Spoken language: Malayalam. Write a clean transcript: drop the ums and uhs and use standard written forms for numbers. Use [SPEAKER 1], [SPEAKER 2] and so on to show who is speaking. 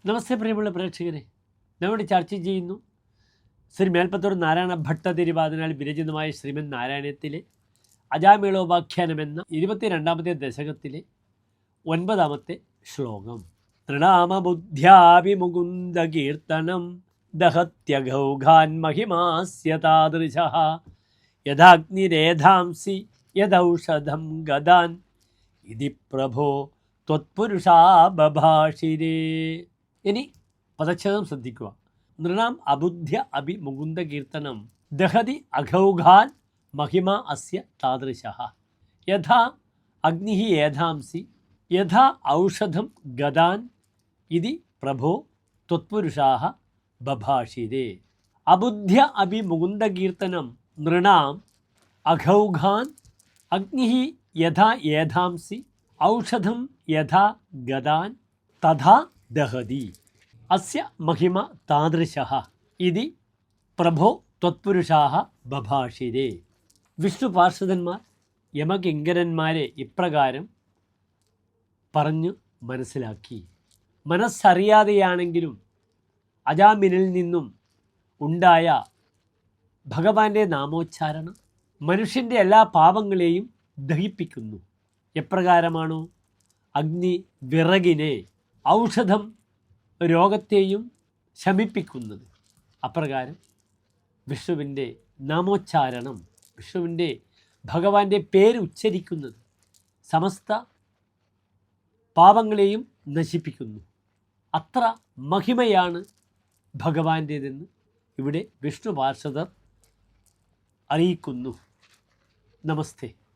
[SPEAKER 1] നമസ്തേ പ്രിയമുള്ള പ്രേക്ഷകരെ, നമ്മുടെ ചർച്ച ചെയ്യുന്നു ശ്രീ മേൽപ്പത്തൂർ നാരായണ ഭട്ടതിരിവാദനാൽ വിരചിതമായ ശ്രീമൻ നാരായണത്തിലെ അജാമേളോപാഖ്യാനമെന്ന 22ാമത്തെ ദശകത്തിലെ 9ാമത്തെ ശ്ലോകം. തൃണാമബുദ്ധ്യാഭിമുകുന്ദ കീർത്തനം ദഹത്യഘൗഘാൻ മഹിമാസ്യ താദൃശഃ യഥാഗ്നിരേധാംസി യദൗഷധം ഗദാൻ ഇതി പ്രഭോ ത്വത്പുരുഷാ ബഭാഷിരേ. ഇനി പദച്ഛേദം ശ്രദ്ധിക്കുക. നൃണാം അബുദ്ധ്യ അഭിമുകുന്ദ കീർത്തനം ദഹതി അഘൗഘാൻ മഹിമ അസ്യ താദൃശഃ യഥാ അഗ്നി ഏധാംസി യഥാ ഔഷധം ഗദാൻ ഇതി പ്രഭോ ത്വത്പുരുഷാः ബഭാഷിരേ. അബുദ്ധ്യ അഭിമുകുന്ദ കീർത്തനം നൃണാം അഘൗഘാൻ അഗ്നി യഥാ ഏധാംസി ഔഷധം യഥാ ഗദാൻ തഥാ ദഹതി അസ്യ മഹിമ താദൃശഃ ഇതി പ്രഭോ ത്വത്പുരുഷാः ബഭാഷിരേ. വിഷ്ണു പാർഷദന്മാർ യമകിങ്കരന്മാരെ ഇപ്രകാരം പറഞ്ഞു മനസ്സിലാക്കി. മനസ്സറിയാതെയാണെങ്കിലും അജാമിനിൽ നിന്നും ഉണ്ടായ ഭഗവാന്റെ നാമോച്ചാരണം മനുഷ്യൻ്റെ എല്ലാ പാപങ്ങളെയും ദഹിപ്പിക്കുന്നു. എപ്രകാരമാണോ അഗ്നി വിറകിനെ, ഔഷധം രോഗത്തെയും ശമിപ്പിക്കുന്നത്, അപ്രകാരം വിഷ്ണുവിൻ്റെ നാമോച്ചാരണം, വിഷ്ണുവിൻ്റെ ഭഗവാന്റെ പേര് ഉച്ചരിക്കുന്നത് സമസ്ത പാപങ്ങളെയും നശിപ്പിക്കുന്നു. അത്ര മഹിമയാണ് ഭഗവാന്റേതെന്ന് ഇവിടെ വിഷ്ണു പാർഷദർ അറിയിക്കുന്നു. നമസ്തേ.